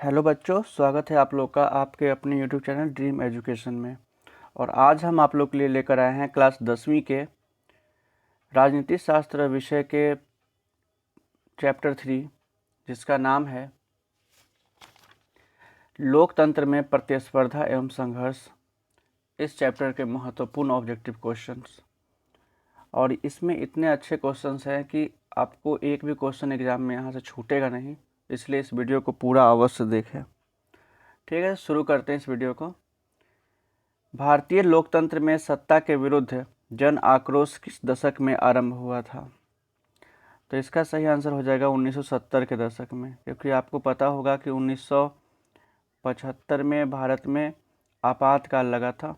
Hello बच्चों, स्वागत है आप लोग का आपके अपने यूट्यूब चैनल ड्रीम एजुकेशन में। और आज हम आप लोग के लिए लेकर आए हैं क्लास 10वीं के राजनीति शास्त्र विषय के चैप्टर 3, जिसका नाम है लोकतंत्र में प्रतिस्पर्धा एवं संघर्ष। इस चैप्टर के महत्वपूर्ण ऑब्जेक्टिव क्वेश्चंस, और इसमें इतने अच्छे क्वेश्चंस हैं कि आपको एक भी क्वेश्चन एग्जाम में यहाँ से छूटेगा नहीं, इसलिए इस वीडियो को पूरा अवश्य देखें। ठीक है, शुरू करते हैं इस वीडियो को। भारतीय लोकतंत्र में सत्ता के विरुद्ध जन आक्रोश किस दशक में आरंभ हुआ था? तो इसका सही आंसर हो जाएगा 1970 के दशक में, क्योंकि आपको पता होगा कि 1975 में भारत में आपातकाल लगा था,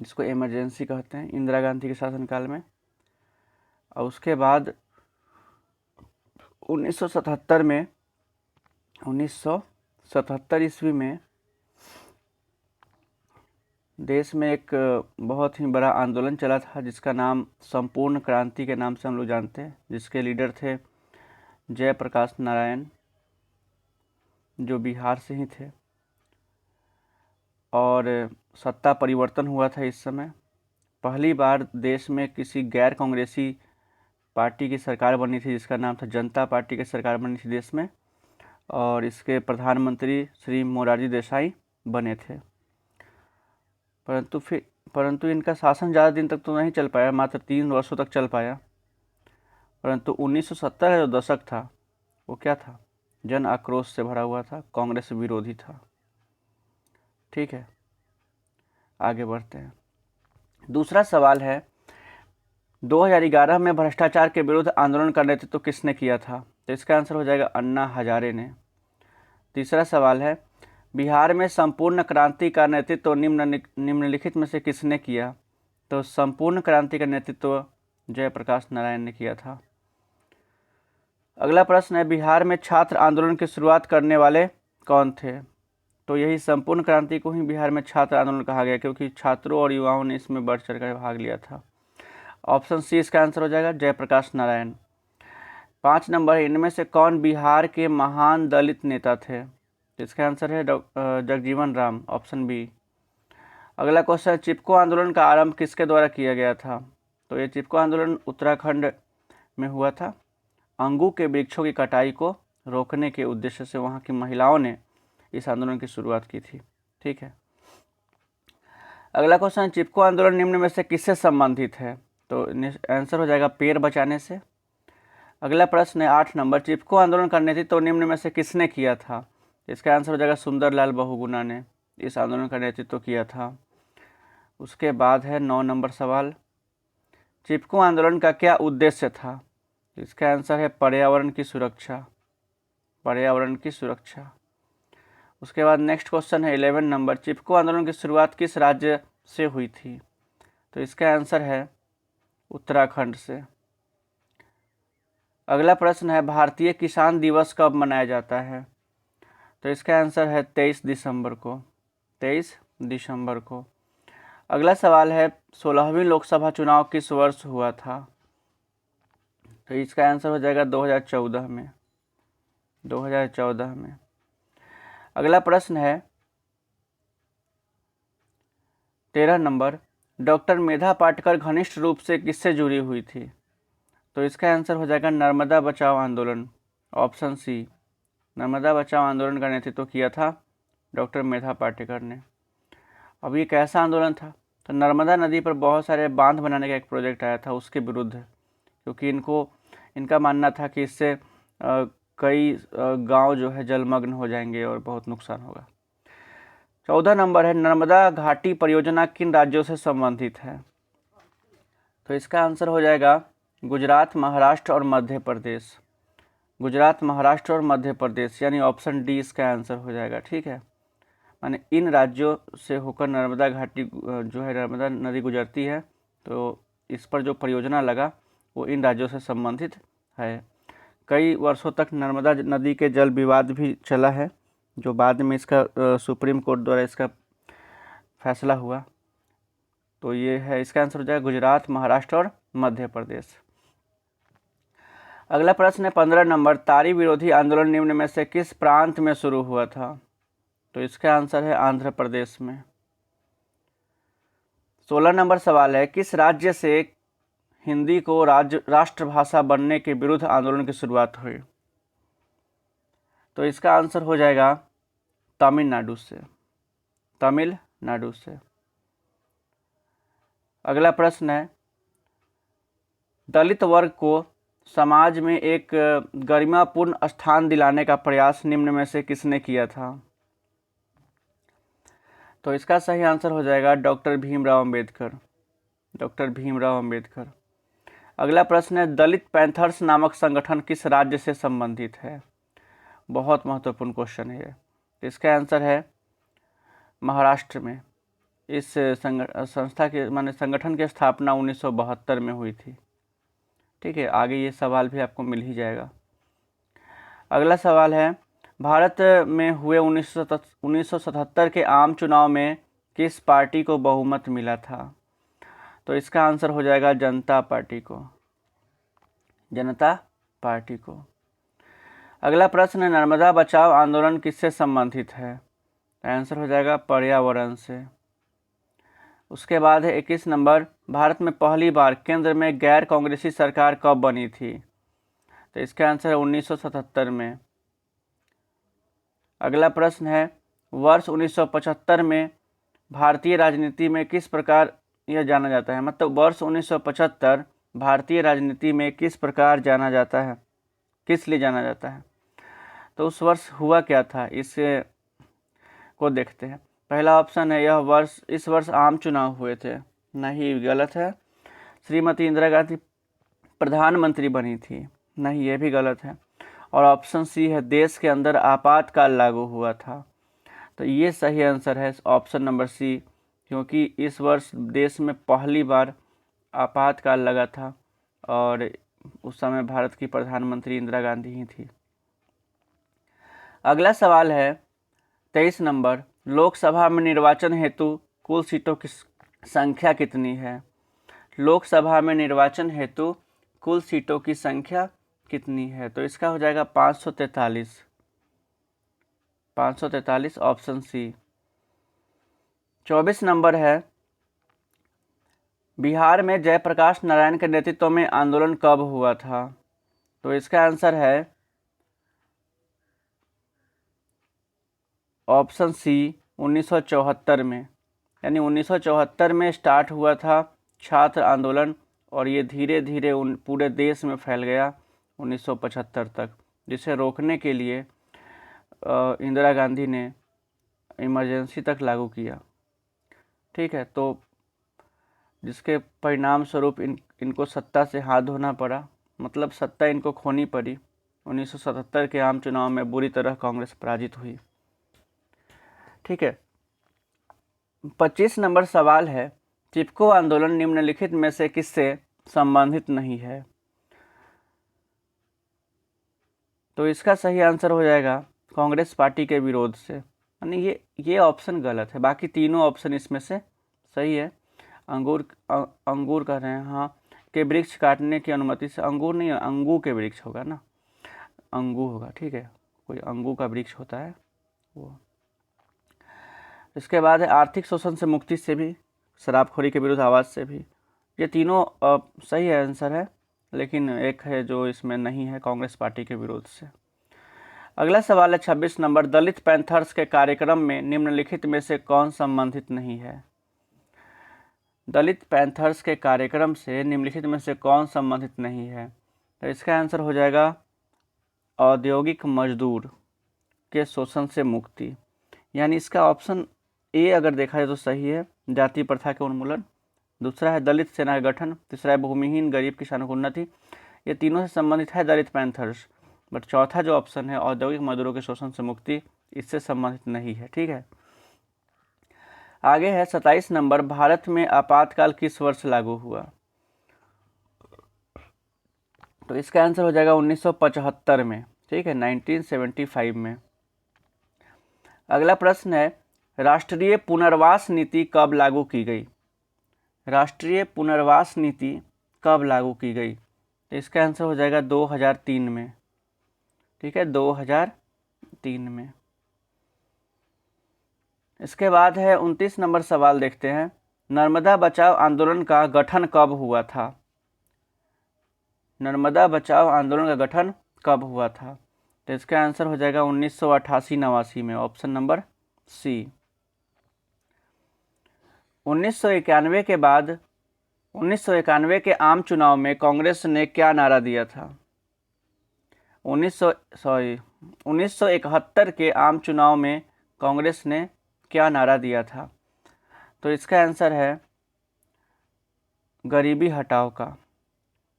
जिसको इमरजेंसी कहते हैं, इंदिरा गांधी के शासनकाल में। और उसके बाद 1977 ईस्वी में देश में एक बहुत ही बड़ा आंदोलन चला था, जिसका नाम संपूर्ण क्रांति के नाम से हम लोग जानते हैं, जिसके लीडर थे जयप्रकाश नारायण, जो बिहार से ही थे। और सत्ता परिवर्तन हुआ था इस समय। पहली बार देश में किसी गैर कांग्रेसी पार्टी की सरकार बनी थी, जिसका नाम था जनता पार्टी की सरकार बनी थी देश में, और इसके प्रधानमंत्री श्री मोरारजी देसाई बने थे। परंतु इनका शासन ज़्यादा दिन तक तो नहीं चल पाया, मात्र 3 वर्षों तक चल पाया। परंतु 1970 का जो दशक था वो क्या था? जन आक्रोश से भरा हुआ था, कांग्रेस विरोधी था। ठीक है, आगे बढ़ते हैं। दूसरा सवाल है, 2011 में भ्रष्टाचार के विरुद्ध आंदोलन का नेतृत्व किसने किया था? तो इसका आंसर हो जाएगा अन्ना हजारे ने। तीसरा सवाल है, बिहार में संपूर्ण क्रांति का नेतृत्व निम्नलिखित में से किसने किया? तो संपूर्ण क्रांति का नेतृत्व जयप्रकाश नारायण ने किया था। अगला प्रश्न है, बिहार में छात्र आंदोलन की शुरुआत करने वाले कौन थे? तो यही संपूर्ण क्रांति को ही बिहार में छात्र आंदोलन कहा गया, क्योंकि छात्रों और युवाओं ने इसमें बढ़ चढ़ कर भाग लिया था। ऑप्शन सी इसका आंसर हो जाएगा, जयप्रकाश नारायण। 5 नंबर है, इनमें से कौन बिहार के महान दलित नेता थे? इसका आंसर है जगजीवन राम, ऑप्शन बी। अगला क्वेश्चन, चिपको आंदोलन का आरंभ किसके द्वारा किया गया था? तो ये चिपको आंदोलन उत्तराखंड में हुआ था। अंगू के वृक्षों की कटाई को रोकने के उद्देश्य से वहाँ की महिलाओं ने इस आंदोलन की शुरुआत की थी। ठीक है, अगला क्वेश्चन, चिपको आंदोलन निम्न में से किससे संबंधित है? तो आंसर हो जाएगा पेड़ बचाने से। अगला प्रश्न है 8 नंबर, चिपको आंदोलन का नेतृत्व निम्न में से किसने किया था? इसका आंसर हो जाएगा सुंदरलाल बहुगुणा ने इस आंदोलन का नेतृत्व किया था। उसके बाद है 9 नंबर सवाल, चिपको आंदोलन का क्या उद्देश्य था? इसका आंसर है पर्यावरण की सुरक्षा, पर्यावरण की सुरक्षा। उसके बाद नेक्स्ट क्वेश्चन है 11 नंबर, चिपको आंदोलन की शुरुआत किस राज्य से हुई थी? तो इसका आंसर है उत्तराखंड से। अगला प्रश्न है, भारतीय किसान दिवस कब मनाया जाता है? तो इसका आंसर है 23 दिसंबर को, 23 दिसंबर को। अगला सवाल है, 16वीं लोकसभा चुनाव किस वर्ष हुआ था? तो इसका आंसर हो जाएगा 2014 में, 2014 में। अगला प्रश्न है 13 नंबर, डॉक्टर मेधा पाटकर घनिष्ठ रूप से किससे जुड़ी हुई थी? तो इसका आंसर हो जाएगा नर्मदा बचाओ आंदोलन, ऑप्शन सी। नर्मदा बचाओ आंदोलन का नेतृत्व किया था डॉक्टर मेधा पाटकर ने। अब ये कैसा आंदोलन था? तो नर्मदा नदी पर बहुत सारे बांध बनाने का एक प्रोजेक्ट आया था, उसके विरुद्ध, क्योंकि इनका मानना था कि इससे कई गांव जो है जलमग्न हो जाएंगे और बहुत नुकसान होगा। 14 नंबर है, नर्मदा घाटी परियोजना किन राज्यों से संबंधित है? तो इसका आंसर हो जाएगा गुजरात, महाराष्ट्र और मध्य प्रदेश। गुजरात, महाराष्ट्र और मध्य प्रदेश, यानी ऑप्शन डी इसका आंसर हो जाएगा। ठीक है, माने इन राज्यों से होकर नर्मदा घाटी जो है, नर्मदा नदी गुजरती है, तो इस पर जो परियोजना लगा वो इन राज्यों से संबंधित है। कई वर्षों तक नर्मदा नदी के जल विवाद भी चला है, जो बाद में इसका सुप्रीम कोर्ट द्वारा इसका फैसला हुआ। तो ये है, इसका आंसर हो जाएगा गुजरात, महाराष्ट्र और मध्य प्रदेश। अगला प्रश्न है 15 नंबर, तारी विरोधी आंदोलन निम्न में से किस प्रांत में शुरू हुआ था? तो इसका आंसर है आंध्र प्रदेश में। 16 नंबर सवाल है, किस राज्य से हिंदी को राष्ट्रभाषा बनने के विरुद्ध आंदोलन की शुरुआत हुई? तो इसका आंसर हो जाएगा तमिलनाडु से। तमिलनाडु से। अगला प्रश्न है, दलित वर्ग को समाज में एक गरिमापूर्ण स्थान दिलाने का प्रयास निम्न में से किसने किया था? तो इसका सही आंसर हो जाएगा डॉक्टर भीमराव अंबेडकर। डॉक्टर भीमराव अंबेडकर। अगला प्रश्न है, दलित पैंथर्स नामक संगठन किस राज्य से संबंधित है? बहुत महत्वपूर्ण क्वेश्चन है। इसका आंसर है महाराष्ट्र में। इस संस्था के माने संगठन की स्थापना 1972 में हुई थी। ठीक है, आगे ये सवाल भी आपको मिल ही जाएगा। अगला सवाल है, भारत में हुए 1977 के आम चुनाव में किस पार्टी को बहुमत मिला था? तो इसका आंसर हो जाएगा जनता पार्टी को। जनता पार्टी को। अगला प्रश्न है, नर्मदा बचाओ आंदोलन किससे संबंधित है? आंसर हो जाएगा पर्यावरण से। उसके बाद है 21 नंबर, भारत में पहली बार केंद्र में गैर कांग्रेसी सरकार कब बनी थी? तो इसका आंसर है 1977 में। अगला प्रश्न है, वर्ष 1975 में भारतीय राजनीति में किस प्रकार यह जाना जाता है? मतलब वर्ष 1975 भारतीय राजनीति में किस प्रकार जाना जाता है, किस लिए जाना जाता है? तो उस वर्ष हुआ क्या था, इसे को देखते हैं। पहला ऑप्शन है इस वर्ष आम चुनाव हुए थे। नहीं, गलत है। श्रीमती इंदिरा गांधी प्रधानमंत्री बनी थी। नहीं, ये भी गलत है। और ऑप्शन सी है, देश के अंदर आपातकाल लागू हुआ था। तो ये सही आंसर है ऑप्शन नंबर सी, क्योंकि इस वर्ष देश में पहली बार आपातकाल लगा था और उस समय भारत की प्रधानमंत्री इंदिरा गांधी ही थी। अगला सवाल है 23 नंबर, लोकसभा में निर्वाचन हेतु कुल सीटों की संख्या कितनी है? लोकसभा में निर्वाचन हेतु कुल सीटों की संख्या कितनी है? तो इसका हो जाएगा 543। 543 ऑप्शन सी। 24 नंबर है, बिहार में जयप्रकाश नारायण के नेतृत्व में आंदोलन कब हुआ था? तो इसका आंसर है ऑप्शन सी 1974 में। यानी 1974 में स्टार्ट हुआ था छात्र आंदोलन और ये धीरे धीरे पूरे देश में फैल गया 1975 तक, जिसे रोकने के लिए इंदिरा गांधी ने इमरजेंसी तक लागू किया। ठीक है, तो जिसके परिणाम स्वरूप इनको सत्ता से हाथ धोना पड़ा, मतलब सत्ता इनको खोनी पड़ी। 1977 के आम चुनाव में बुरी तरह कांग्रेस पराजित हुई। ठीक है, 25 नंबर सवाल है, चिपको आंदोलन निम्नलिखित में से किससे संबंधित नहीं है? तो इसका सही आंसर हो जाएगा कांग्रेस पार्टी के विरोध से। यानी ये ऑप्शन गलत है, बाकी तीनों ऑप्शन इसमें से सही है। अंगूर कह रहे हैं, हाँ, के वृक्ष काटने की अनुमति से, अंगूर नहीं, अंगू के वृक्ष होगा ना, अंगू होगा। ठीक है, कोई अंगू का वृक्ष होता है वो। इसके बाद है आर्थिक शोषण से मुक्ति से भी, शराबखोरी के विरुद्ध आवाज़ से भी। ये तीनों सही आंसर है, लेकिन एक है जो इसमें नहीं है, कांग्रेस पार्टी के विरोध से। अगला सवाल है 26 नंबर, दलित पैंथर्स के कार्यक्रम में निम्नलिखित में से कौन संबंधित नहीं है? दलित पैंथर्स के कार्यक्रम से निम्नलिखित में से कौन संबंधित नहीं है? तो इसका आंसर हो जाएगा औद्योगिक मजदूर के शोषण से मुक्ति। यानी इसका ऑप्शन ए अगर देखा जाए तो सही है, जाति प्रथा के उन्मूलन। दूसरा है दलित सेना का गठन। तीसरा है भूमिहीन गरीब किसानों की उन्नति। ये तीनों से संबंधित है दलित पैंथर्स, बट चौथा जो ऑप्शन है औद्योगिक मजदूरों के शोषण से मुक्ति, इससे संबंधित नहीं है। ठीक है, आगे है 27 नंबर, भारत में आपातकाल किस वर्ष लागू हुआ? तो इसका आंसर हो जाएगा 1975 में। ठीक है, 1975 में। अगला प्रश्न है, राष्ट्रीय पुनर्वास नीति कब लागू की गई? राष्ट्रीय पुनर्वास नीति कब लागू की गई? तो इसका आंसर हो जाएगा 2003 में। ठीक है, 2003 में। इसके बाद है 29 नंबर सवाल देखते हैं। नर्मदा बचाओ आंदोलन का गठन कब हुआ था? नर्मदा बचाओ आंदोलन का गठन कब हुआ था? तो इसका आंसर हो जाएगा 1988-89 में, ऑप्शन नंबर सी। 1991 के बाद 1991 के आम चुनाव में कांग्रेस ने क्या नारा दिया था? 1971 के आम चुनाव में कांग्रेस ने क्या नारा दिया था? तो इसका आंसर है गरीबी हटाओ का।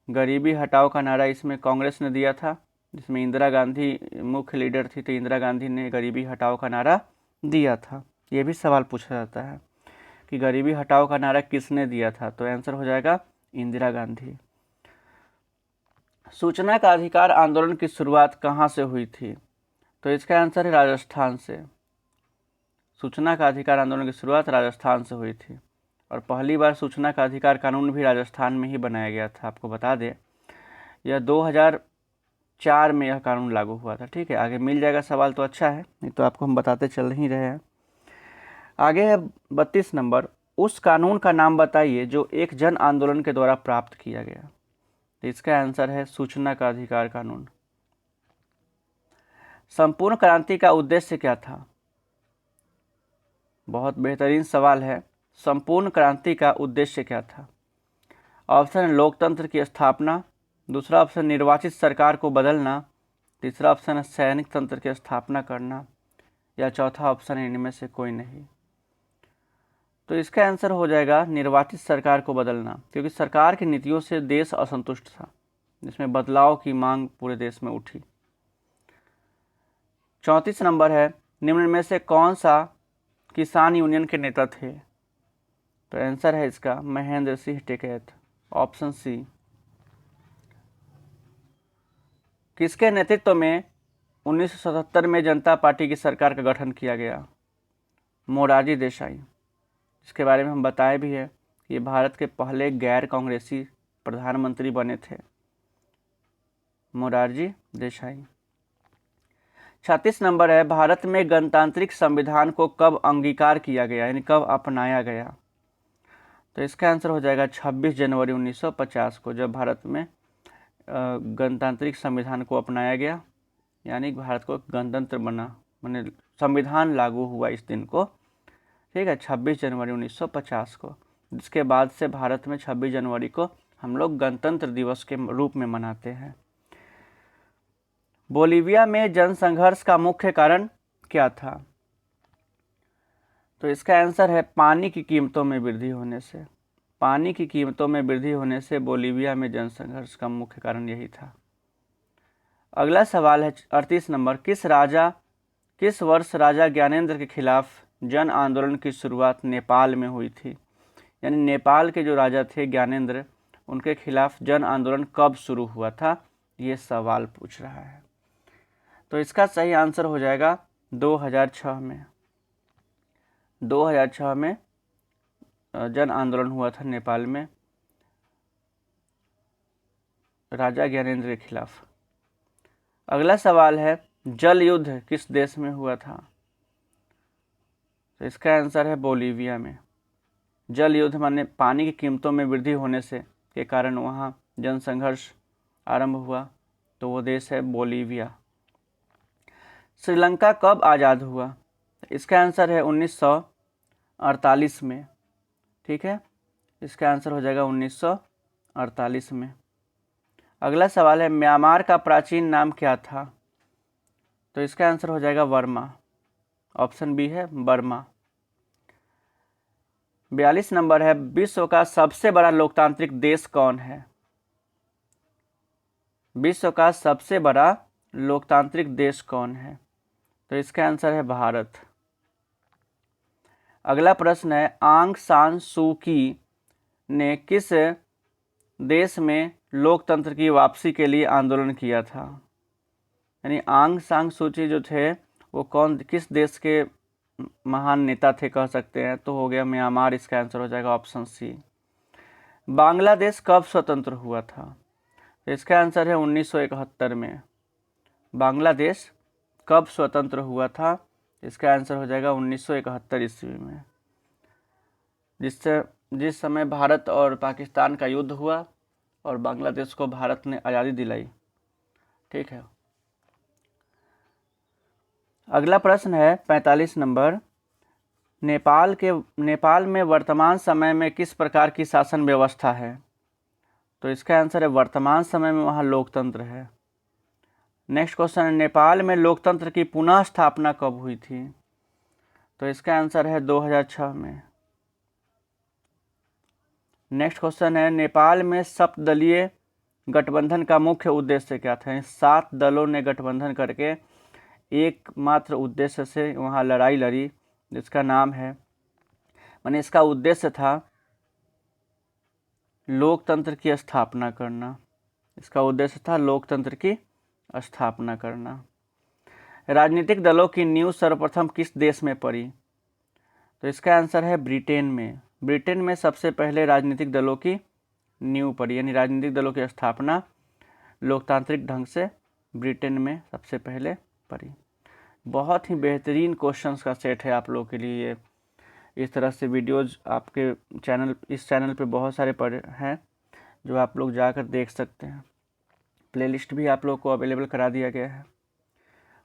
गरीबी हटाओ का नारा इसमें कांग्रेस ने दिया था, जिसमें इंदिरा गांधी मुख्य लीडर थी। तो इंदिरा गांधी ने गरीबी हटाओ का नारा दिया था। ये भी सवाल पूछा जाता है कि गरीबी हटाओ का नारा किसने दिया था? तो आंसर हो जाएगा इंदिरा गांधी। सूचना का अधिकार आंदोलन की शुरुआत कहाँ से हुई थी? तो इसका आंसर है राजस्थान से। सूचना का अधिकार आंदोलन की शुरुआत राजस्थान से हुई थी, और पहली बार सूचना का अधिकार कानून भी राजस्थान में ही बनाया गया था। आपको बता दें, यह 2004 में यह कानून लागू हुआ था। ठीक है, आगे मिल जाएगा सवाल तो अच्छा है, नहीं तो आपको हम बताते चल ही रहे हैं। आगे है 32 नंबर। उस कानून का नाम बताइए जो एक जन आंदोलन के द्वारा प्राप्त किया गया। तो इसका आंसर है सूचना का अधिकार कानून। संपूर्ण क्रांति का उद्देश्य क्या था? बहुत बेहतरीन सवाल है। संपूर्ण क्रांति का उद्देश्य क्या था? ऑप्शन लोकतंत्र की स्थापना, दूसरा ऑप्शन निर्वाचित सरकार को बदलना, तीसरा ऑप्शन है सैनिक तंत्र की स्थापना करना, या चौथा ऑप्शन है इनमें से कोई नहीं। तो इसका आंसर हो जाएगा निर्वाचित सरकार को बदलना, क्योंकि सरकार की नीतियों से देश असंतुष्ट था, जिसमें बदलाव की मांग पूरे देश में उठी। 34 नंबर है। निम्न में से कौन सा किसान यूनियन के नेता थे? तो आंसर है इसका महेंद्र सिंह टिकैत, ऑप्शन सी। किसके नेतृत्व में 1977 में जनता पार्टी की सरकार का गठन किया गया? मोरारजी देसाई। इसके बारे में हम बताए भी है, ये भारत के पहले गैर कांग्रेसी प्रधानमंत्री बने थे, मोरारजी देसाई। 36 नंबर है। भारत में गणतांत्रिक संविधान को कब अंगीकार किया गया, यानी कब अपनाया गया? तो इसका आंसर हो जाएगा 26 जनवरी 1950 को, जब भारत में गणतांत्रिक संविधान को अपनाया गया, यानी भारत को गणतंत्र बना, माने संविधान लागू हुआ इस दिन को। ठीक है, 26 जनवरी 1950 को, जिसके बाद से भारत में 26 जनवरी को हम लोग गणतंत्र दिवस के रूप में मनाते हैं। बोलीविया में जनसंघर्ष का मुख्य कारण क्या था? तो इसका आंसर है पानी की कीमतों में वृद्धि होने से। पानी की कीमतों में वृद्धि होने से बोलीविया में जनसंघर्ष का मुख्य कारण यही था। अगला सवाल है 38 नंबर। किस वर्ष राजा ज्ञानेंद्र के खिलाफ जन आंदोलन की शुरुआत नेपाल में हुई थी? यानी नेपाल के जो राजा थे ज्ञानेंद्र, उनके खिलाफ जन आंदोलन कब शुरू हुआ था, ये सवाल पूछ रहा है। तो इसका सही आंसर हो जाएगा 2006 में। 2006 में जन आंदोलन हुआ था नेपाल में राजा ज्ञानेंद्र के खिलाफ। अगला सवाल है जल युद्ध किस देश में हुआ था? तो इसका आंसर है बोलीविया में। जल युद्ध माने पानी की कीमतों में वृद्धि होने से के कारण वहाँ जनसंघर्ष आरंभ हुआ, तो वो देश है बोलीविया। श्रीलंका कब आज़ाद हुआ? इसका आंसर है 1948 में। ठीक है, इसका आंसर हो जाएगा 1948 में। अगला सवाल है म्यांमार का प्राचीन नाम क्या था? तो इसका आंसर हो जाएगा वर्मा, ऑप्शन बी है बर्मा। 42 नंबर है। विश्व का सबसे बड़ा लोकतांत्रिक देश कौन है? विश्व का सबसे बड़ा लोकतांत्रिक देश कौन है? तो इसका आंसर है भारत। अगला प्रश्न है आंग सान सू की ने किस देश में लोकतंत्र की वापसी के लिए आंदोलन किया था? यानी आंग सान सू की जो थे वो किस देश के महान नेता थे कह सकते हैं? तो हो गया म्यांमार। इसका आंसर हो जाएगा ऑप्शन सी। बांग्लादेश कब स्वतंत्र हुआ था? तो इसका आंसर है 1971 में। बांग्लादेश कब स्वतंत्र हुआ था? इसका आंसर हो जाएगा 1971 ईस्वी में, जिस समय भारत और पाकिस्तान का युद्ध हुआ और बांग्लादेश को भारत ने आज़ादी दिलाई। ठीक है, अगला प्रश्न है 45 नंबर। नेपाल में वर्तमान समय में किस प्रकार की शासन व्यवस्था है? तो इसका आंसर है वर्तमान समय में वहाँ लोकतंत्र है। नेक्स्ट क्वेश्चन है, नेपाल में लोकतंत्र की पुनः स्थापना कब हुई थी? तो इसका आंसर है 2006 में। नेक्स्ट क्वेश्चन है, नेपाल में सप्तदलीय गठबंधन का मुख्य उद्देश्य क्या था? 7 दलों ने गठबंधन करके एकमात्र उद्देश्य से वहाँ लड़ाई लड़ी, जिसका नाम है, माने इसका उद्देश्य था लोकतंत्र की स्थापना करना। इसका उद्देश्य था लोकतंत्र की स्थापना करना। राजनीतिक दलों की नींव सर्वप्रथम किस देश में पड़ी? तो इसका आंसर है ब्रिटेन में। ब्रिटेन में सबसे पहले राजनीतिक दलों की नींव पड़ी, यानी राजनीतिक दलों की स्थापना लोकतांत्रिक ढंग से ब्रिटेन में सबसे पहले पड़ी। बहुत ही बेहतरीन क्वेश्चंस का सेट है आप लोगों के लिए। इस तरह से वीडियोज़ आपके इस चैनल पे बहुत सारे पड़े हैं जो आप लोग जाकर देख सकते हैं। प्लेलिस्ट भी आप लोग को अवेलेबल करा दिया गया है।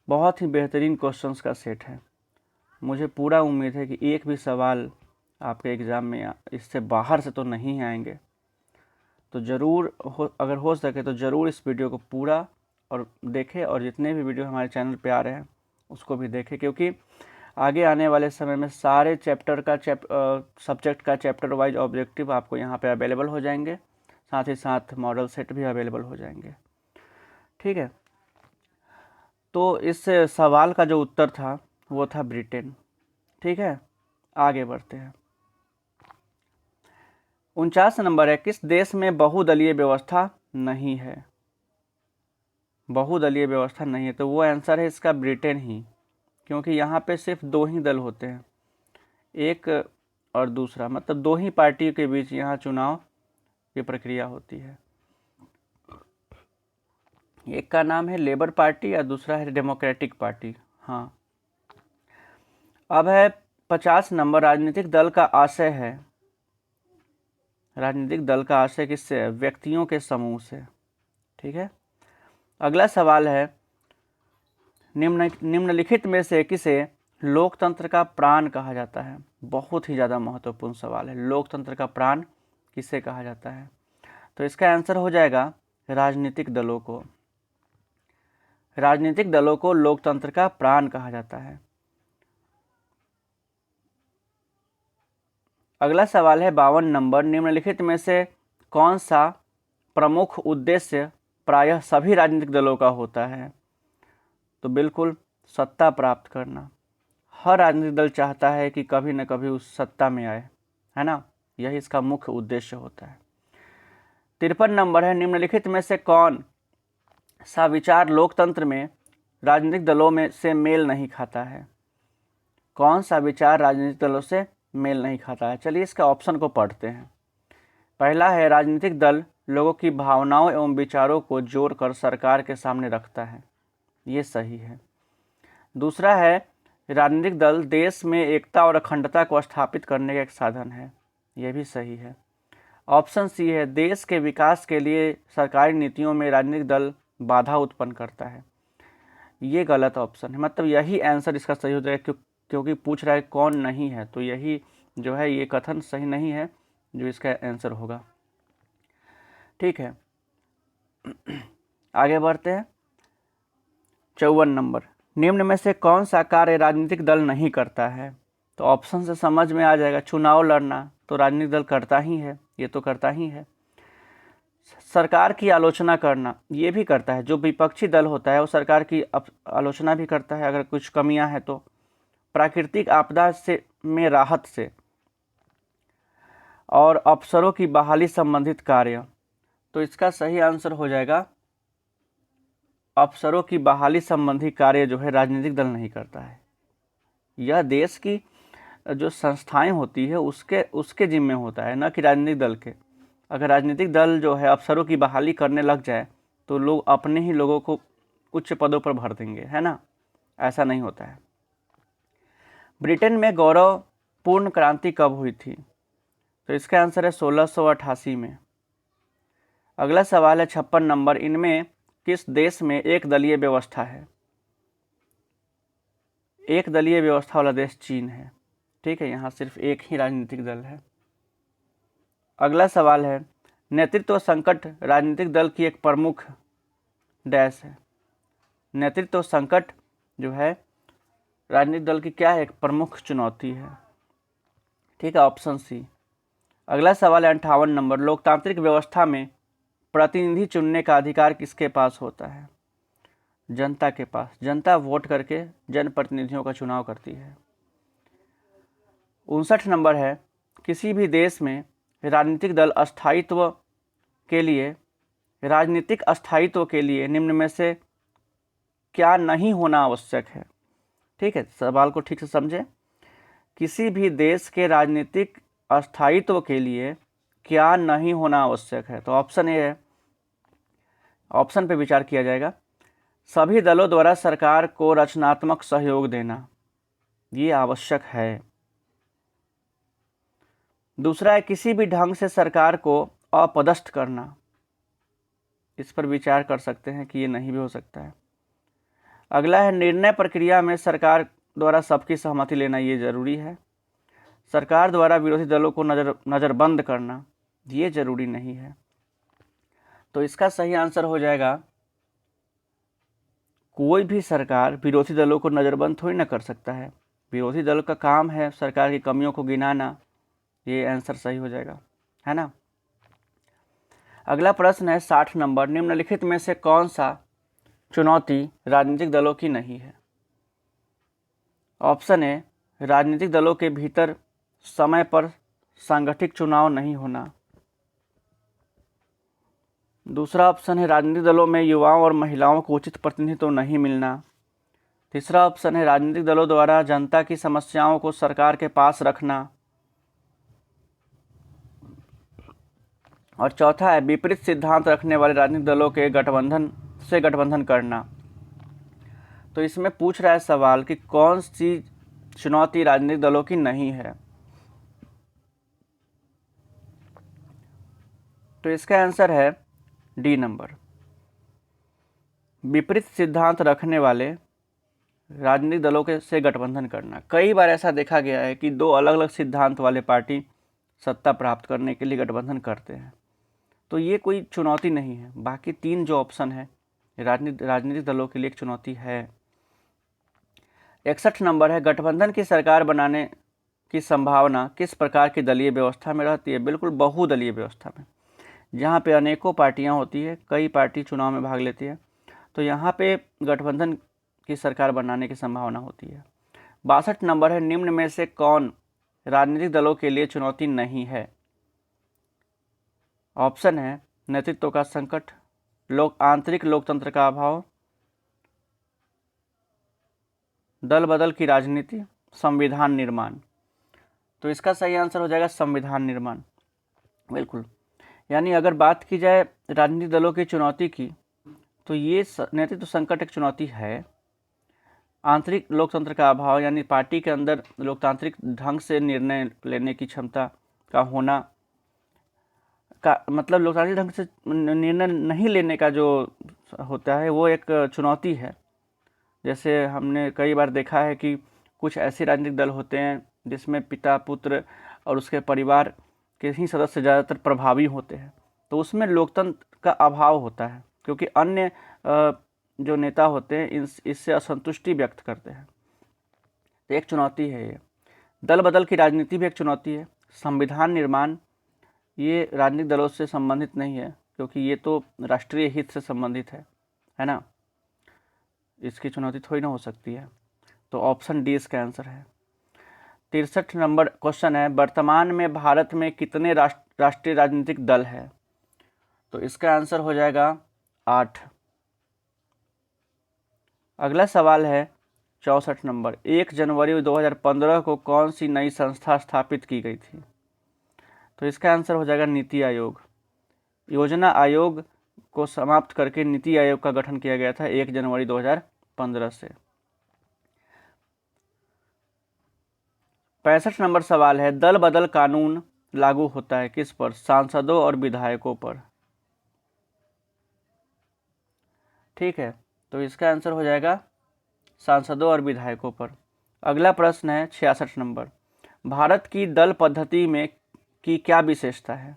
बहुत ही बेहतरीन क्वेश्चंस का सेट है। मुझे पूरा उम्मीद है कि एक भी सवाल आपके एग्ज़ाम में इससे बाहर से तो नहीं आएंगे। तो ज़रूर अगर हो सके तो ज़रूर इस वीडियो को पूरा और देखें, और जितने भी वीडियो हमारे चैनल पे आ रहे हैं उसको भी देखें, क्योंकि आगे आने वाले समय में सारे सब्जेक्ट का चैप्टर वाइज ऑब्जेक्टिव आपको यहाँ पे अवेलेबल हो जाएंगे, साथ ही साथ मॉडल सेट भी अवेलेबल हो जाएंगे। ठीक है, तो इस सवाल का जो उत्तर था वो था ब्रिटेन। ठीक है, आगे बढ़ते हैं। 49 नंबर है, किस देश में बहुदलीय व्यवस्था नहीं है? बहुदलीय व्यवस्था नहीं है, तो वो आंसर है इसका ब्रिटेन ही, क्योंकि यहाँ पे सिर्फ 2 ही दल होते हैं, एक और दूसरा, मतलब 2 ही पार्टियों के बीच यहाँ चुनाव की प्रक्रिया होती है। एक का नाम है लेबर पार्टी और दूसरा है डेमोक्रेटिक पार्टी। हाँ, अब है 50 नंबर, राजनीतिक दल का आशय है। राजनीतिक दल का आशय किससे है? व्यक्तियों के समूह से। ठीक है, अगला सवाल है, निम्नलिखित में से किसे लोकतंत्र का प्राण कहा जाता है? बहुत ही ज़्यादा महत्वपूर्ण सवाल है। लोकतंत्र का प्राण किसे कहा जाता है? तो इसका आंसर हो जाएगा राजनीतिक दलों को। राजनीतिक दलों को लोकतंत्र का प्राण कहा जाता है। अगला सवाल है 52 नंबर, निम्नलिखित में से कौन सा प्रमुख उद्देश्य प्रायः सभी राजनीतिक दलों का होता है? तो बिल्कुल सत्ता प्राप्त करना। हर राजनीतिक दल चाहता है कि कभी न कभी उस सत्ता में आए, है ना, यही इसका मुख्य उद्देश्य होता है। 53 नंबर है, निम्नलिखित में से कौन सा विचार लोकतंत्र में राजनीतिक दलों में से मेल नहीं खाता है? कौन सा विचार राजनीतिक दलों से मेल नहीं खाता है? चलिए इसका ऑप्शन को पढ़ते हैं। पहला है, राजनीतिक दल लोगों की भावनाओं एवं विचारों को जोड़कर सरकार के सामने रखता है, ये सही है। दूसरा है, राजनीतिक दल देश में एकता और अखंडता को स्थापित करने का एक साधन है, यह भी सही है। ऑप्शन सी है, देश के विकास के लिए सरकारी नीतियों में राजनीतिक दल बाधा उत्पन्न करता है, ये गलत ऑप्शन है। मतलब यही आंसर इसका सही हो जाएगा, क्योंकि पूछ रहा है कौन नहीं है, तो यही जो है ये कथन सही नहीं है जो इसका आंसर होगा। ठीक है, आगे बढ़ते हैं। 54 नंबर, निम्न में से कौन सा कार्य राजनीतिक दल नहीं करता है? तो ऑप्शन से समझ में आ जाएगा, चुनाव लड़ना तो राजनीतिक दल करता ही है, ये तो करता ही है। सरकार की आलोचना करना, ये भी करता है। जो विपक्षी दल होता है वो सरकार की आलोचना भी करता है अगर कुछ कमियां हैं तो। प्राकृतिक आपदा से में राहत से और अफसरों की बहाली संबंधित कार्य, तो इसका सही आंसर हो जाएगा अफसरों की बहाली संबंधी कार्य जो है राजनीतिक दल नहीं करता है। यह देश की जो संस्थाएं होती है उसके जिम्मे होता है, न कि राजनीतिक दल के। अगर राजनीतिक दल जो है अफसरों की बहाली करने लग जाए तो लोग अपने ही लोगों को उच्च पदों पर भर देंगे, है ना। ऐसा नहीं होता है। ब्रिटेन में गौरवपूर्ण क्रांति कब हुई थी? तो इसका आंसर है 1688 में। अगला सवाल है 56 नंबर, इनमें किस देश में एक दलीय व्यवस्था है? एक दलीय व्यवस्था वाला देश चीन है। ठीक है, यहाँ सिर्फ एक ही राजनीतिक दल है। अगला सवाल है नेतृत्व संकट राजनीतिक दल की एक प्रमुख डैश है। नेतृत्व संकट जो है राजनीतिक दल की क्या है? एक प्रमुख चुनौती है। ठीक है, ऑप्शन सी। अगला सवाल है 58 नंबर, लोकतांत्रिक व्यवस्था में प्रतिनिधि चुनने का अधिकार किसके पास होता है? जनता के पास। जनता वोट करके जनप्रतिनिधियों का चुनाव करती है। 59 नंबर है किसी भी देश में राजनीतिक अस्थायित्व के लिए निम्न में से क्या नहीं होना आवश्यक है? ठीक है, सवाल को ठीक से समझें। किसी भी देश के राजनीतिक अस्थायित्व के लिए क्या नहीं होना आवश्यक है? तो ऑप्शन ए है, ऑप्शन पे विचार किया जाएगा। सभी दलों द्वारा सरकार को रचनात्मक सहयोग देना, ये आवश्यक है। दूसरा है किसी भी ढंग से सरकार को अपदस्थ करना, इस पर विचार कर सकते हैं कि ये नहीं भी हो सकता है। अगला है निर्णय प्रक्रिया में सरकार द्वारा सबकी सहमति लेना, ये जरूरी है। सरकार द्वारा विरोधी दलों को नज़रबंद करना, ये जरूरी नहीं है। तो इसका सही आंसर हो जाएगा, कोई भी सरकार विरोधी दलों को नज़रबंद थोड़ी ना कर सकता है। विरोधी दल का काम है सरकार की कमियों को गिनाना, ये आंसर सही हो जाएगा, है ना। अगला प्रश्न है 60 नंबर, निम्नलिखित में से कौन सा चुनौती राजनीतिक दलों की नहीं है? ऑप्शन ए राजनीतिक दलों के भीतर समय पर सांगठनिक चुनाव नहीं होना। दूसरा ऑप्शन है राजनीतिक दलों में युवाओं और महिलाओं को उचित प्रतिनिधित्व नहीं मिलना। तीसरा ऑप्शन है राजनीतिक दलों द्वारा जनता की समस्याओं को सरकार के पास रखना। और चौथा है विपरीत सिद्धांत रखने वाले राजनीतिक दलों के गठबंधन करना। तो इसमें पूछ रहा है सवाल कि कौन सी चुनौती राजनीतिक दलों की नहीं है? तो इसका आंसर है डी नंबर, विपरीत सिद्धांत रखने वाले राजनीतिक दलों के से गठबंधन करना। कई बार ऐसा देखा गया है कि दो अलग अलग सिद्धांत वाले पार्टी सत्ता प्राप्त करने के लिए गठबंधन करते हैं, तो ये कोई चुनौती नहीं है। बाकी तीन जो ऑप्शन है राजनीतिक दलों के लिए एक चुनौती है। 61 नंबर है गठबंधन की सरकार बनाने की संभावना किस प्रकार की दलीय व्यवस्था में रहती है? बिल्कुल बहुदलीय व्यवस्था में, जहाँ पे अनेकों पार्टियाँ होती है, कई पार्टी चुनाव में भाग लेती है, तो यहाँ पे गठबंधन की सरकार बनाने की संभावना होती है। 62 नंबर है निम्न में से कौन राजनीतिक दलों के लिए चुनौती नहीं है? ऑप्शन है नेतृत्व का संकट, आंतरिक लोकतंत्र का अभाव, दल बदल की राजनीति, संविधान निर्माण। तो इसका सही आंसर हो जाएगा संविधान निर्माण। बिल्कुल, यानी अगर बात की जाए राजनीतिक दलों की चुनौती की, तो ये नेतृत्व संकट एक चुनौती है। आंतरिक लोकतंत्र का अभाव, यानी पार्टी के अंदर लोकतांत्रिक ढंग से निर्णय लेने की क्षमता का होना का मतलब लोकतांत्रिक ढंग से निर्णय नहीं लेने का जो होता है वो एक चुनौती है। जैसे हमने कई बार देखा है कि कुछ ऐसे राजनीतिक दल होते हैं जिसमें पिता, पुत्र और उसके परिवार के ही सदस्य ज़्यादातर प्रभावी होते हैं, तो उसमें लोकतंत्र का अभाव होता है, क्योंकि अन्य जो नेता होते हैं इससे असंतुष्टि व्यक्त करते हैं। तो एक चुनौती है ये। दल बदल की राजनीति भी एक चुनौती है। संविधान निर्माण ये राजनीतिक दलों से संबंधित नहीं है, क्योंकि ये तो राष्ट्रीय हित से संबंधित है ना, इसकी चुनौती थोड़ी ना हो सकती है। तो ऑप्शन डी इसका आंसर है। 63 नंबर क्वेश्चन है वर्तमान में भारत में कितने राष्ट्रीय राजनीतिक दल है? तो इसका आंसर हो जाएगा 8। अगला सवाल है 64 नंबर, 1 जनवरी 2015 को कौन सी नई संस्था स्थापित की गई थी? तो इसका आंसर हो जाएगा नीति आयोग। योजना आयोग को समाप्त करके नीति आयोग का गठन किया गया था 1 जनवरी 2015 से। 65 नंबर सवाल है, दल बदल कानून लागू होता है किस पर? सांसदों और विधायकों पर। ठीक है, तो इसका आंसर हो जाएगा सांसदों और विधायकों पर। अगला प्रश्न है 66 नंबर, भारत की दल पद्धति में की क्या विशेषता है?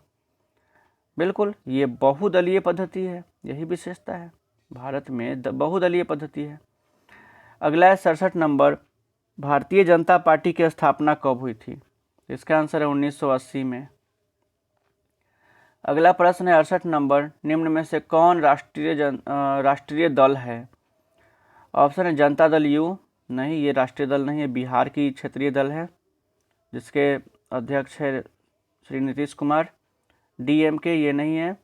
बिल्कुल, ये बहुदलीय पद्धति है, यही विशेषता है, भारत में बहुदलीय पद्धति है। अगला है 67 नंबर, भारतीय जनता पार्टी की स्थापना कब हुई थी? इसका आंसर है 1980 में। अगला प्रश्न है 68 नंबर, निम्न में से कौन राष्ट्रीय दल है? ऑप्शन है जनता दल यू, नहीं ये राष्ट्रीय दल नहीं है, बिहार की क्षेत्रीय दल है जिसके अध्यक्ष है श्री नीतीश कुमार। डीएमके ये नहीं है,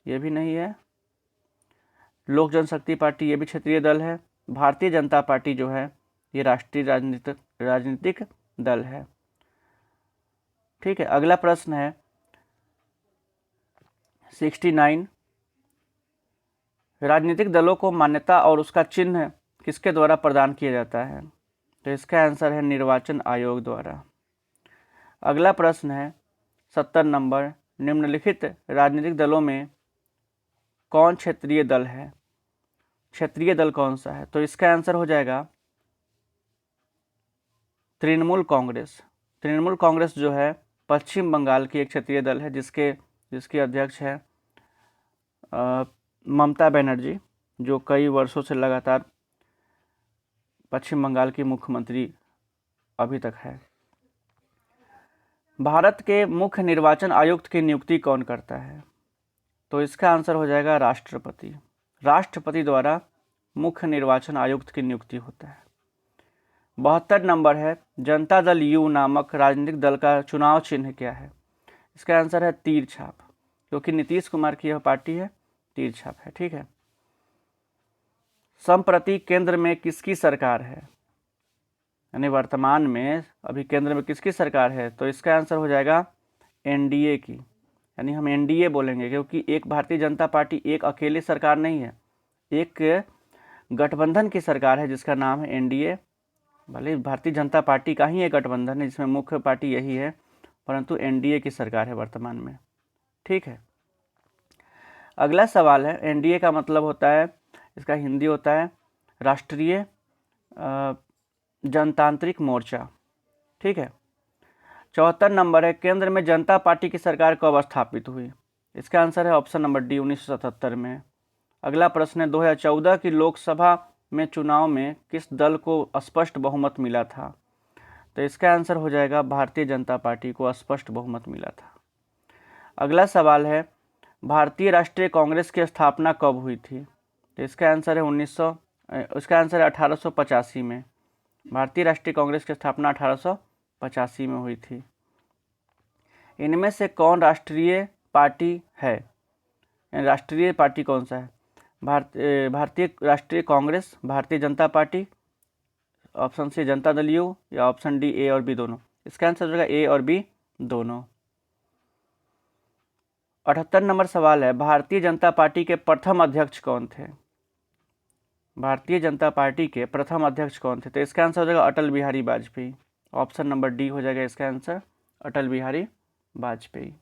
ये भी नहीं है। लोक जनशक्ति पार्टी ये भी क्षेत्रीय दल है। भारतीय जनता पार्टी जो है ये राष्ट्रीय राजनीतिक दल है। ठीक है, अगला प्रश्न है 69, राजनीतिक दलों को मान्यता और उसका चिन्ह किसके द्वारा प्रदान किया जाता है? तो इसका आंसर है निर्वाचन आयोग द्वारा। अगला प्रश्न है 70 नंबर, निम्नलिखित राजनीतिक दलों में कौन क्षेत्रीय दल है? क्षेत्रीय दल कौन सा है? तो इसका आंसर हो जाएगा तृणमूल कांग्रेस। तृणमूल कांग्रेस जो है पश्चिम बंगाल की एक क्षेत्रीय दल है जिसके अध्यक्ष है ममता बनर्जी, जो कई वर्षों से लगातार पश्चिम बंगाल की मुख्यमंत्री अभी तक है। भारत के मुख्य निर्वाचन आयुक्त की नियुक्ति कौन करता है? तो इसका आंसर हो जाएगा राष्ट्रपति। राष्ट्रपति द्वारा मुख्य निर्वाचन आयुक्त की नियुक्ति होता है। 72 नंबर है, जनता दल यू नामक राजनीतिक दल का चुनाव चिन्ह क्या है? इसका आंसर है तीर छाप, क्योंकि नीतीश कुमार की यह पार्टी है, तीर छाप है। ठीक है, संप्रति केंद्र में किसकी सरकार है? यानी वर्तमान में अभी केंद्र में किसकी सरकार है? तो इसका आंसर हो जाएगा एनडीए की। यानी हम एनडीए बोलेंगे क्योंकि एक भारतीय जनता पार्टी एक अकेले सरकार नहीं है, एक गठबंधन की सरकार है जिसका नाम है एनडीए। भले भारतीय जनता पार्टी का ही एक गठबंधन है जिसमें मुख्य पार्टी यही है, परंतु एनडीए की सरकार है वर्तमान में। ठीक है, अगला सवाल है, एनडीए का मतलब होता है, इसका हिंदी होता है राष्ट्रीय जनतांत्रिक मोर्चा। ठीक है, 74 नंबर है, केंद्र में जनता पार्टी की सरकार कब स्थापित हुई? इसका आंसर है ऑप्शन नंबर डी 1977 में। अगला प्रश्न है 2014 की लोकसभा में चुनाव में किस दल को स्पष्ट बहुमत मिला था? तो इसका आंसर हो जाएगा भारतीय जनता पार्टी को स्पष्ट बहुमत मिला था। अगला सवाल है, भारतीय राष्ट्रीय कांग्रेस की स्थापना कब हुई थी? तो इसका आंसर है इसका आंसर है 1885 में। भारतीय राष्ट्रीय कांग्रेस की स्थापना 1885 में हुई थी। इनमें से कौन राष्ट्रीय पार्टी है? राष्ट्रीय पार्टी कौन सा है? भारतीय राष्ट्रीय Congress, Bharatiya Janata party, option C Janata Dal you, या ऑप्शन डी ए और बी दोनों। इसका आंसर हो जाएगा ए और बी दोनों। 78 नंबर सवाल है, भारतीय जनता पार्टी के प्रथम अध्यक्ष कौन थे? भारतीय जनता पार्टी के प्रथम अध्यक्ष कौन थे? तो इसका आंसर हो जाएगा Atal Bihari Vajpayee. Option number D हो जाएगा इसका आंसर, अटल बिहारी वाजपेयी।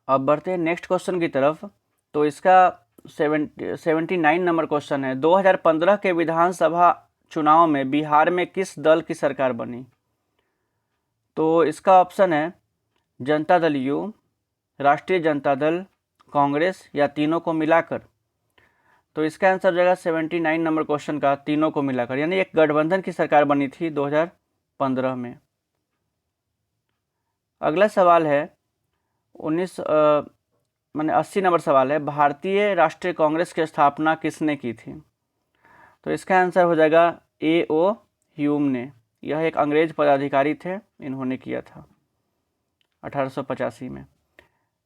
अब बढ़ते हैं नेक्स्ट क्वेश्चन की तरफ। तो इसका 79 नंबर क्वेश्चन है, 2015 के विधानसभा चुनाव में बिहार में किस दल की सरकार बनी? तो इसका ऑप्शन है जनता दल यू, राष्ट्रीय जनता दल, कांग्रेस, या तीनों को मिलाकर। तो इसका आंसर हो जाएगा 79 नंबर क्वेश्चन का तीनों को मिलाकर, यानी एक गठबंधन की सरकार बनी थी 2015 में। अगला सवाल है 80 नंबर सवाल है, भारतीय राष्ट्रीय कांग्रेस की स्थापना किसने की थी? तो इसका आंसर हो जाएगा A.O. ह्यूम ने। यह एक अंग्रेज पदाधिकारी थे, इन्होंने किया था 1885 में।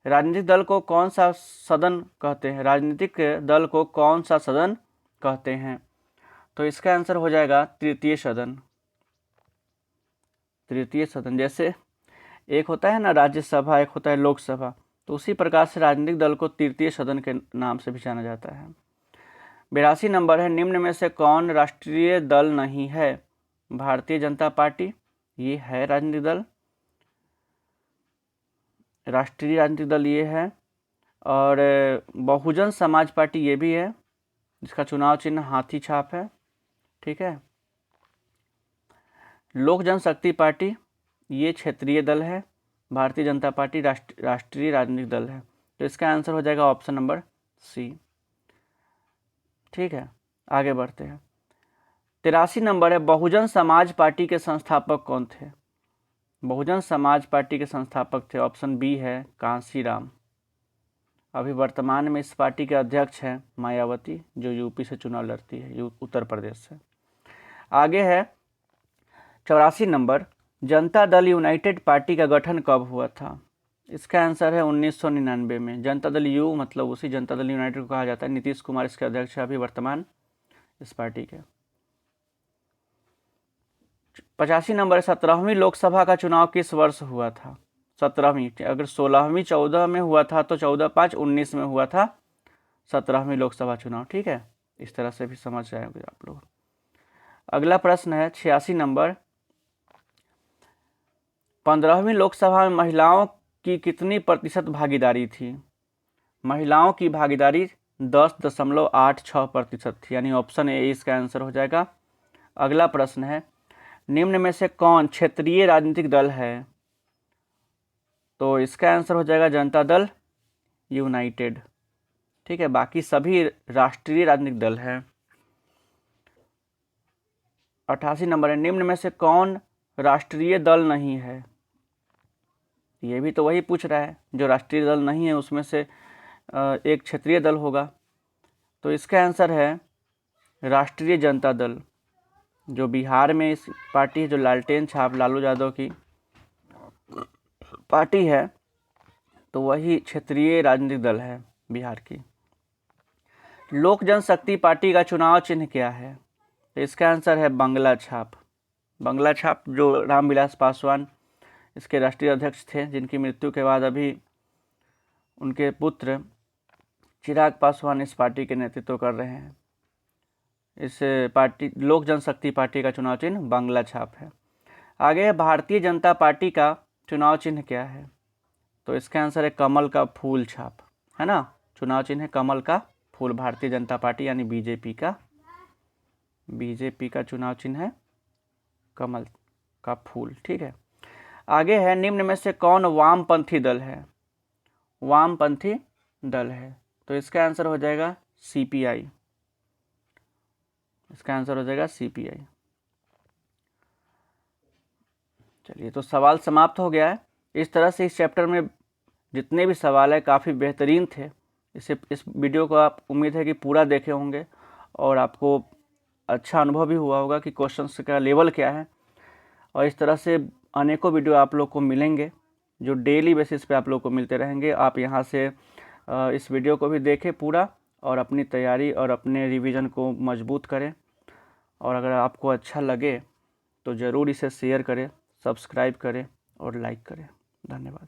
राजनीतिक दल को कौन सा सदन कहते हैं? राजनीतिक दल को कौन सा सदन कहते हैं? तो इसका आंसर हो जाएगा तृतीय सदन। तृतीय सदन, जैसे एक होता है ना राज्यसभा, एक होता है लोकसभा, तो उसी प्रकार से राजनीतिक दल को तृतीय सदन के नाम से भी जाना जाता है। 82 नंबर है, निम्न में से कौन राष्ट्रीय दल नहीं है? भारतीय जनता पार्टी ये है राजनीतिक दल, राष्ट्रीय राजनीतिक दल ये है, और बहुजन समाज पार्टी ये भी है, जिसका चुनाव चिन्ह हाथी छाप है। ठीक है। लोक जनशक्ति पार्टी ये क्षेत्रीय दल है, भारतीय जनता पार्टी राष्ट्रीय राजनीतिक दल है। तो इसका आंसर हो जाएगा ऑप्शन नंबर सी। ठीक है, आगे बढ़ते हैं। 83 नंबर है, बहुजन समाज पार्टी के संस्थापक कौन थे? बहुजन समाज पार्टी के संस्थापक थे, ऑप्शन बी है कांशीराम। अभी वर्तमान में इस पार्टी के अध्यक्ष हैं मायावती, जो यूपी से चुनाव लड़ती है, उत्तर प्रदेश से। आगे है 84 number, Janata Dal United party का गठन कब हुआ था? इसका आंसर है 1999 में। जनता दल यू मतलब उसी जनता दल यूनाइटेड को कहा जाता है। नीतीश कुमार इसके अध्यक्ष है अभी वर्तमान इस पार्टी के। 85 नंबर, 17वीं लोकसभा का चुनाव किस वर्ष हुआ था? 17वीं, अगर 16वीं 14 में हुआ था तो 14/5/19 में हुआ था 17वीं लोकसभा चुनाव। ठीक है, इस तरह से भी समझ जाएंगे आप लोग। अगला प्रश्न है 86 नंबर, 15वीं लोकसभा में महिलाओं की कितनी प्रतिशत भागीदारी थी? महिलाओं की भागीदारी 10.86% थी, यानी ऑप्शन ए इसका आंसर हो जाएगा। अगला प्रश्न है, निम्न में से कौन क्षेत्रीय राजनीतिक दल है? तो इसका आंसर हो जाएगा जनता दल यूनाइटेड। ठीक है, बाकी सभी राष्ट्रीय राजनीतिक दल हैं। 88 नंबर है, निम्न में से कौन राष्ट्रीय दल नहीं है? ये भी तो वही पूछ रहा है, जो राष्ट्रीय दल नहीं है उसमें से एक क्षेत्रीय दल होगा। तो इसका आंसर है राष्ट्रीय जनता दल, जो बिहार में इस पार्टी है, जो लालटेन छाप लालू यादव की पार्टी है, तो वही क्षेत्रीय राजनीतिक दल है बिहार की। लोक जनशक्ति पार्टी का चुनाव चिन्ह क्या है? तो इसका आंसर है बंगला छाप। बंगला छाप, जो रामविलास पासवान इसके राष्ट्रीय अध्यक्ष थे, जिनकी मृत्यु के बाद अभी उनके पुत्र चिराग पासवान इस पार्टी के नेतृत्व कर रहे हैं। इस पार्टी लोक जनशक्ति पार्टी का चुनाव चिन्ह बंगला छाप है। आगे भारतीय जनता पार्टी का चुनाव चिन्ह क्या है? तो इसका आंसर है कमल का फूल छाप, है ना। चुनाव चिन्ह है कमल का फूल, भारतीय जनता पार्टी यानी बीजेपी का चुनाव चिन्ह है कमल का फूल। ठीक है, आगे है, निम्न में से कौन वामपंथी दल है? वामपंथी दल है, तो इसका आंसर हो जाएगा सीपीआई। इसका आंसर हो जाएगा सीपीआई। चलिए, तो सवाल समाप्त हो गया है। इस तरह से इस चैप्टर में जितने भी सवाल है काफ़ी बेहतरीन थे। इस वीडियो को आप उम्मीद है कि पूरा देखे होंगे और आपको अच्छा अनुभव भी हुआ होगा कि क्वेश्चंस का लेवल क्या है। और इस तरह से अनेकों वीडियो आप लोग को मिलेंगे, जो डेली बेसिस पे आप लोग को मिलते रहेंगे। आप यहाँ से इस वीडियो को भी देखें पूरा, और अपनी तैयारी और अपने रिवीजन को मजबूत करें। और अगर आपको अच्छा लगे तो ज़रूर इसे शेयर करें, सब्सक्राइब करें और लाइक करें। धन्यवाद।